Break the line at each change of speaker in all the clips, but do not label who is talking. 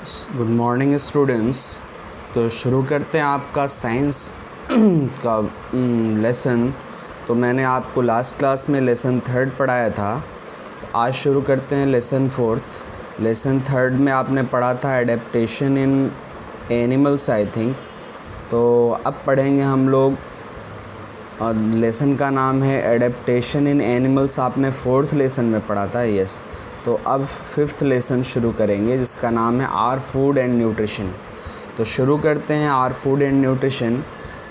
Good morning students. तो शुरू करते हैं आपका साइंस का लेसन। तो मैंने आपको लास्ट क्लास में लेसन 3 पढ़ाया था, तो आज शुरू करते हैं लेसन 4। लेसन 3 में आपने पढ़ा था adaptation in animals I think. तो अब पढ़ेंगे हम लोग, लेसन का नाम है एडेप्टेशन इन एनिमल्स। आपने 4th लेसन में पढ़ा था, यस। तो अब 5th लेसन शुरू करेंगे जिसका नाम है आर फूड एंड न्यूट्रिशन। तो शुरू करते हैं our food and nutrition.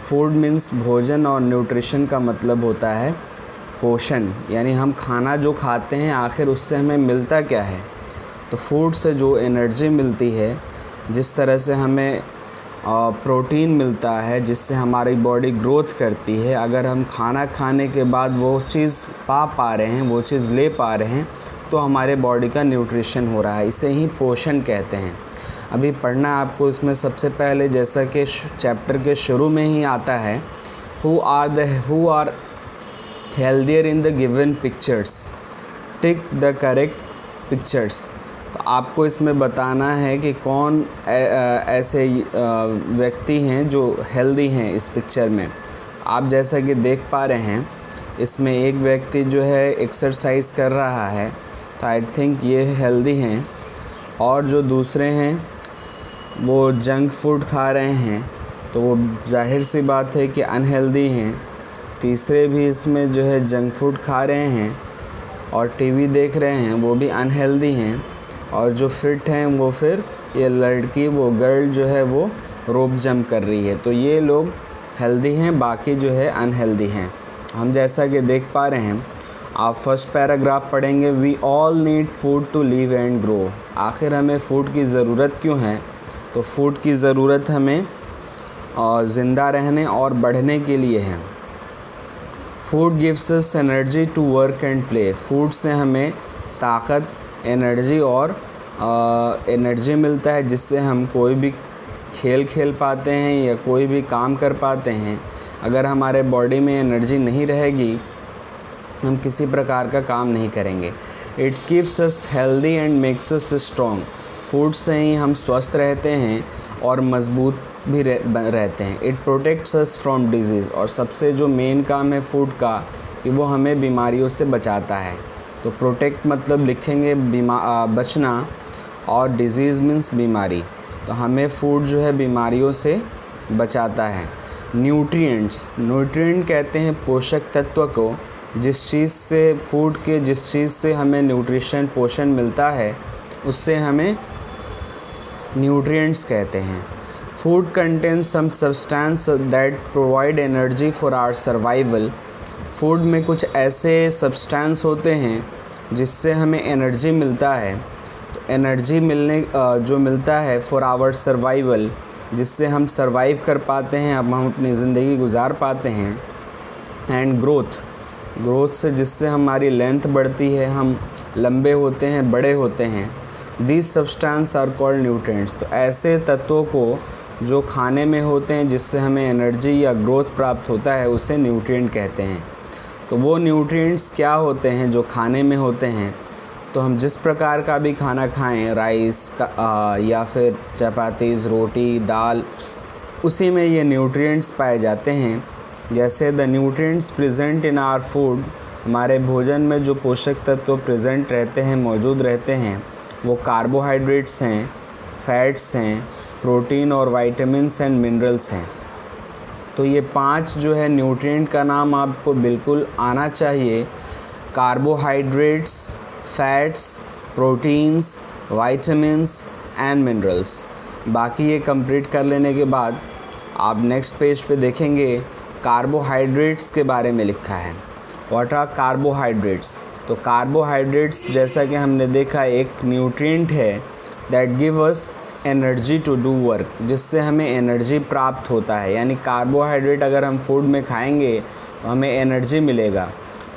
Food means भोजन और न्यूट्रिशन का मतलब होता है पोषण, यानी हम खाना जो खाते हैं आखिर उससे हमें मिलता क्या है। तो फूड से जो एनर्जी मिलती है, जिस तरह से हमें प्रोटीन मिलता है जिससे हमारी बॉडी ग्रोथ करती है, अगर हम खाना खाने के बाद वो चीज़ पा रहे हैं, वो चीज़ ले पा रहे हैं, तो हमारे बॉडी का न्यूट्रिशन हो रहा है। इसे ही पोषण कहते हैं। अभी पढ़ना है आपको इसमें सबसे पहले, जैसा कि चैप्टर के शुरू में ही आता है, who are healthier in the given pictures, tick the correct pictures. तो आपको इसमें बताना है कि कौन ऐसे व्यक्ति हैं जो हेल्दी हैं इस पिक्चर में। आप जैसा कि देख पा रहे हैं, इसमें एक व्यक्ति जो है एक्सरसाइज कर रहा है, तो आई थिंक ये हेल्दी हैं। और जो दूसरे हैं वो जंक फूड खा रहे हैं, तो वो जाहिर सी बात है कि अनहेल्दी हैं। तीसरे भी इसमें जो है जंक फूड खा रहे हैं और टीवी देख रहे हैं, वो भी अनहेल्दी हैं। और जो फिट हैं वो फिर ये लड़की, वो गर्ल जो है वो रोप जंप कर रही है। तो ये लोग हेल्दी हैं, बाकी जो है अनहेल्दी हैं। हम जैसा कि देख पा रहे हैं, आप फर्स्ट पैराग्राफ पढ़ेंगे, we all need food to live and grow. आखिर हमें फ़ूड की ज़रूरत क्यों है? तो फूड की ज़रूरत हमें ज़िंदा रहने और बढ़ने के लिए है। Food gives us energy to work and play. Food से हमें ताकत, एनर्जी और एनर्जी मिलता है, जिससे हम कोई भी खेल पाते हैं या कोई भी काम कर पाते हैं। अगर हमारे बॉडी में एनर्जी नहीं रहेगी, हम किसी प्रकार का काम नहीं करेंगे। It keeps us healthy and makes us strong. Food से ही हम स्वस्थ रहते हैं और मज़बूत भी रहते हैं। It protects us from disease. और सबसे जो मेन काम है फूड का, कि वो हमें बीमारियों से बचाता है। तो प्रोटेक्ट मतलब लिखेंगे बचना, और डिजीज़ मीन्स बीमारी। तो हमें फूड जो है बीमारियों से बचाता है। न्यूट्रिएंट्स, न्यूट्रिएंट कहते हैं पोषक तत्व को, जिस चीज़ से हमें न्यूट्रिशन, पोषण मिलता है, उससे हमें न्यूट्रिएंट्स कहते हैं। Food contains some substance that provide energy for our survival. Food में कुछ ऐसे सब्सटेंस होते हैं जिससे हमें एनर्जी मिलता है। तो एनर्जी जो मिलता है फॉर आवर सर्वाइवल, जिससे हम सर्वाइव कर पाते हैं, अब हम अपनी ज़िंदगी गुजार पाते हैं। एंड ग्रोथ से जिससे हमारी लेंथ बढ़ती है, हम लंबे होते हैं, बड़े होते हैं। These substances are called nutrients. तो ऐसे तत्वों को जो खाने में होते हैं जिससे हमें एनर्जी या ग्रोथ प्राप्त होता है, उसे न्यूट्रिएंट कहते हैं। तो वो न्यूट्रिएंट्स क्या होते हैं जो खाने में होते हैं? तो हम जिस प्रकार का भी खाना खाएं, राइस का या फिर चपातीज़, रोटी, दाल, उसी में ये न्यूट्रिएंट्स पाए जाते हैं। जैसे the nutrients present in our food, हमारे भोजन में जो पोषक तत्व प्रेजेंट रहते हैं, मौजूद रहते हैं, वो कार्बोहाइड्रेट्स हैं, फैट्स हैं, प्रोटीन और विटामिन्स एंड मिनरल्स हैं। तो ये 5 जो है न्यूट्रिएंट का नाम आपको बिल्कुल आना चाहिए। Carbohydrates, fats, proteins, vitamins and minerals. बाकी ये कंप्लीट कर लेने के बाद आप नेक्स्ट पेज पे देखेंगे, कार्बोहाइड्रेट्स के बारे में लिखा है। What are carbohydrates? तो कार्बोहाइड्रेट्स, जैसा कि हमने देखा, एक न्यूट्रिएंट है that give us energy to do work, जिससे हमें एनर्जी प्राप्त होता है। यानी कार्बोहाइड्रेट अगर हम फूड में खाएंगे तो हमें एनर्जी मिलेगा।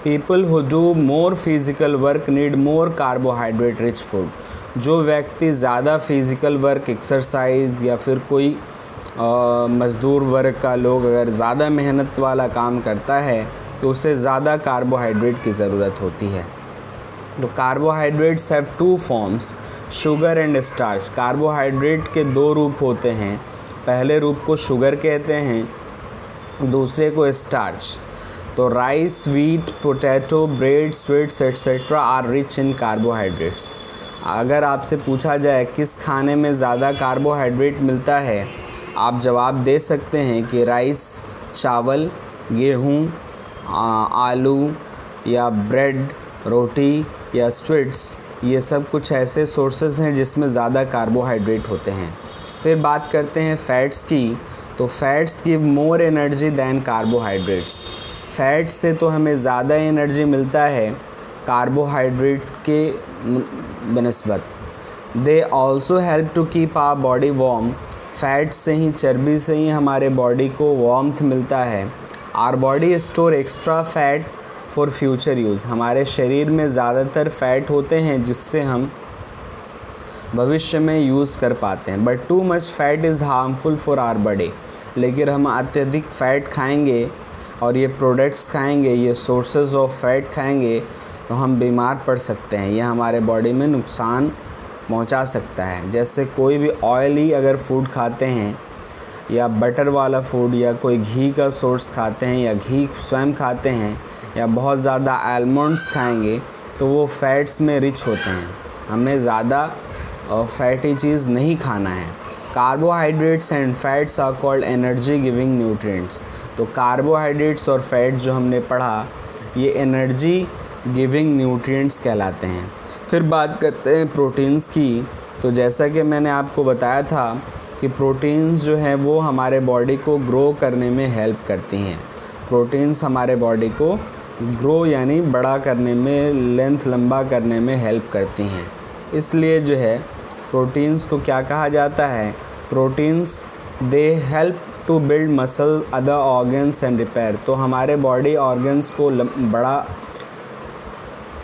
People who do more physical work need more carbohydrate rich food. जो व्यक्ति ज़्यादा फिज़िकल वर्क, एक्सरसाइज या फिर कोई मज़दूर वर्ग का लोग अगर ज़्यादा मेहनत वाला काम करता है, तो उसे ज़्यादा कार्बोहाइड्रेट की ज़रूरत होती है। तो carbohydrates have 2 forms. Sugar and starch. Carbohydrate के दो रूप होते हैं, पहले रूप को शुगर कहते हैं, दूसरे को स्टार्च। तो rice, wheat, potato, bread, sweets etcetera are rich in carbohydrates. अगर आपसे पूछा जाए किस खाने में ज़्यादा कार्बोहाइड्रेट मिलता है, आप जवाब दे सकते हैं कि राइस, चावल, गेहूँ, आलू या ब्रेड, रोटी या स्वीट्स, ये सब कुछ ऐसे सोर्सेज हैं जिसमें ज़्यादा कार्बोहाइड्रेट होते हैं। फिर बात करते हैं फ़ैट्स की। तो fats give more energy than carbohydrates. Fat से तो हमें ज़्यादा एनर्जी मिलता है कार्बोहाइड्रेट के बनस्बत। They also help to keep our body warm. Fat से ही, चर्बी से ही हमारे बॉडी को वार्मथ मिलता है। Our body store extra fat for future use. हमारे शरीर में ज़्यादातर फ़ैट होते हैं जिससे हम भविष्य में यूज़ कर पाते हैं। But too much fat is harmful for our body. लेकिन हम अत्यधिक फ़ैट खाएंगे और ये प्रोडक्ट्स खाएंगे, ये सोर्सेज ऑफ फैट खाएंगे, तो हम बीमार पड़ सकते हैं। यह हमारे बॉडी में नुकसान पहुंचा सकता है। जैसे कोई भी ऑयली अगर फूड खाते हैं या बटर वाला फूड या कोई घी का सोर्स खाते हैं या घी स्वयं खाते हैं या बहुत ज़्यादा आलमंड्स खाएंगे तो वो फैट्स में रिच होते हैं। हमें ज़्यादा फैटी चीज़ नहीं खाना है। Carbohydrates and fats are called energy giving nutrients. तो कार्बोहाइड्रेट्स और फैट जो हमने पढ़ा, ये एनर्जी गिविंग न्यूट्रिएंट्स कहलाते हैं। फिर बात करते हैं प्रोटीन्स की। तो जैसा कि मैंने आपको बताया था कि प्रोटीन्स जो हैं वो हमारे बॉडी को ग्रो करने में हेल्प करती हैं। प्रोटीन्स हमारे बॉडी को ग्रो यानी बड़ा करने में, लेंथ लंबा करने में हेल्प करती हैं। इसलिए जो है प्रोटीन्स को क्या कहा जाता है? Proteins they help to build muscle, other organs and repair. तो हमारे बॉडी ऑर्गन्स को बड़ा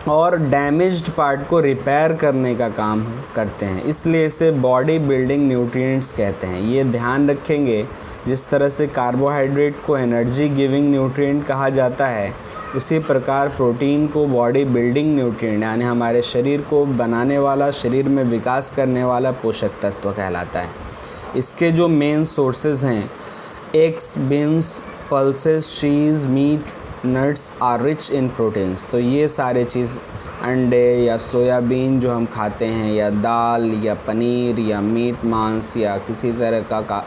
और डैमेज्ड पार्ट को रिपेयर करने का काम करते हैं, इसलिए इसे बॉडी बिल्डिंग न्यूट्रिएंट्स कहते हैं। ये ध्यान रखेंगे, जिस तरह से कार्बोहाइड्रेट को एनर्जी गिविंग न्यूट्रिएंट कहा जाता है, उसी प्रकार प्रोटीन को बॉडी बिल्डिंग न्यूट्रिएंट यानी हमारे शरीर को बनाने वाला, शरीर में विकास करने वाला पोषक तत्व कहलाता है। इसके जो मेन सोर्सेज हैं, eggs, beans, pulses, cheese, meat, nuts are rich in proteins. तो ये सारे चीज़, अंडे या सोयाबीन जो हम खाते हैं, या दाल या पनीर या मीट, मांस या किसी तरह का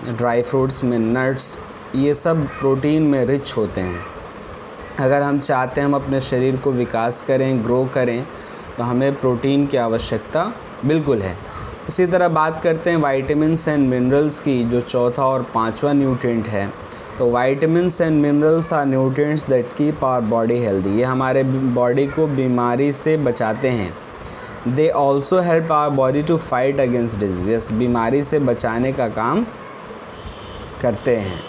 ड्राई फ्रूट्स में नट्स, ये सब प्रोटीन में रिच होते हैं। अगर हम चाहते हैं हम अपने शरीर को विकास करें, ग्रो करें, तो हमें प्रोटीन की आवश्यकता बिल्कुल है। इसी तरह बात करते हैं वाइटामिन्स एंड मिनरल्स की, जो चौथा और पांचवा न्यूट्रिएंट है। तो vitamins and minerals are nutrients that keep our body healthy. ये हमारे बॉडी को बीमारी से बचाते हैं। They also help our body to fight against disease. बीमारी से बचाने का काम करते हैं।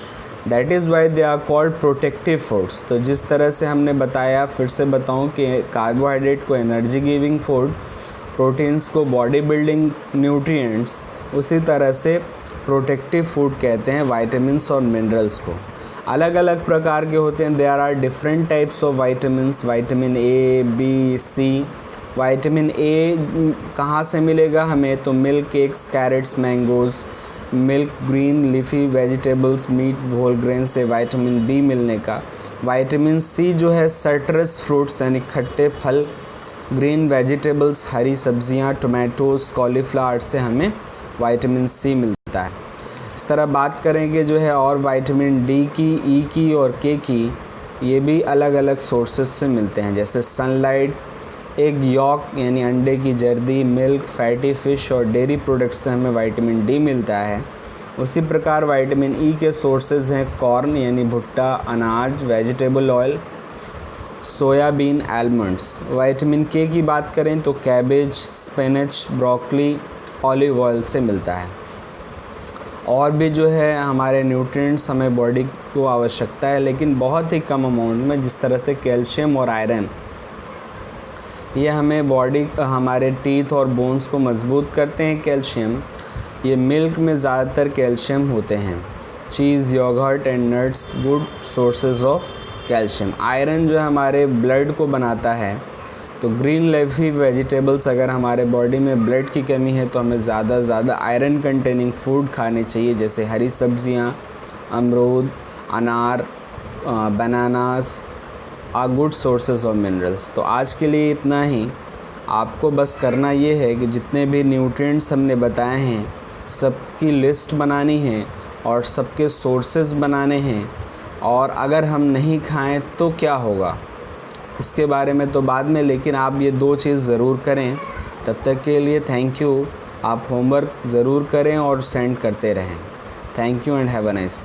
That is why they are called protective foods. तो जिस तरह से हमने बताया, फिर से बताऊं कि कार्बोहाइड्रेट को एनर्जी गिविंग फूड, प्रोटीन्स को बॉडी बिल्डिंग न्यूट्रिएंट्स, उसी तरह से प्रोटेक्टिव फूड कहते हैं वाइटामिन्स और मिनरल्स को। अलग अलग प्रकार के होते हैं। There are different types of vitamins, vitamin A, B, C. Vitamin A कहाँ से मिलेगा हमें? तो milk, eggs, carrots, mangoes, milk, green leafy vegetables, meat, whole grain से विटामिन बी मिलने का। विटामिन सी जो है सिट्रस फ्रूट्स यानी खट्टे फल, ग्रीन वेजिटेबल्स, हरी सब्जियां, टोमेटोज़, कॉलीफ्लावर से हमें विटामिन सी मिलता है। इस तरह बात करेंगे जो है और विटामिन डी की, ई की और के की, ये भी अलग अलग सोर्सेस से मिलते हैं, जैसे सनलाइट, एग यॉक यानी अंडे की जर्दी, मिल्क, फैटी फिश और डेयरी प्रोडक्ट्स से हमें विटामिन डी मिलता है। उसी प्रकार विटामिन ई के सोर्सेज हैं कॉर्न यानी भुट्टा, अनाज, vegetable oil, soybean, almonds. Vitamin के की बात करें तो cabbage, spinach, broccoli, olive oil से मिलता है। और भी जो है हमारे न्यूट्रिएंट्स हमें बॉडी को आवश्यकता है, लेकिन बहुत ही कम अमाउंट में, जिस तरह से कैल्शियम और आयरन। ये हमें बॉडी, हमारे टीथ और बोन्स को मजबूत करते हैं। कैल्शियम, ये मिल्क में ज़्यादातर कैल्शियम होते हैं। Cheese, yoghurt and nuts good sources of calcium. Iron जो है हमारे ब्लड को बनाता है, तो ग्रीन लीफी वेजिटेबल्स, अगर हमारे बॉडी में ब्लड की कमी है तो हमें ज़्यादा से ज़्यादा आयरन कंटेनिंग फूड खाने चाहिए, जैसे हरी सब्जियां, अमरूद, अनार, bananas are good sources of minerals. तो आज के लिए इतना ही। आपको बस करना ये है कि जितने भी न्यूट्रिएंट्स हमने बताए हैं सबकी लिस्ट बनानी है और सबके सोर्सेज बनाने हैं, और अगर हम नहीं खाएं तो क्या होगा इसके बारे में तो बाद में, लेकिन आप ये 2 चीज़ ज़रूर करें। तब तक के लिए थैंक यू। आप होमवर्क ज़रूर करें और सेंड करते रहें। Thank you and have a nice day.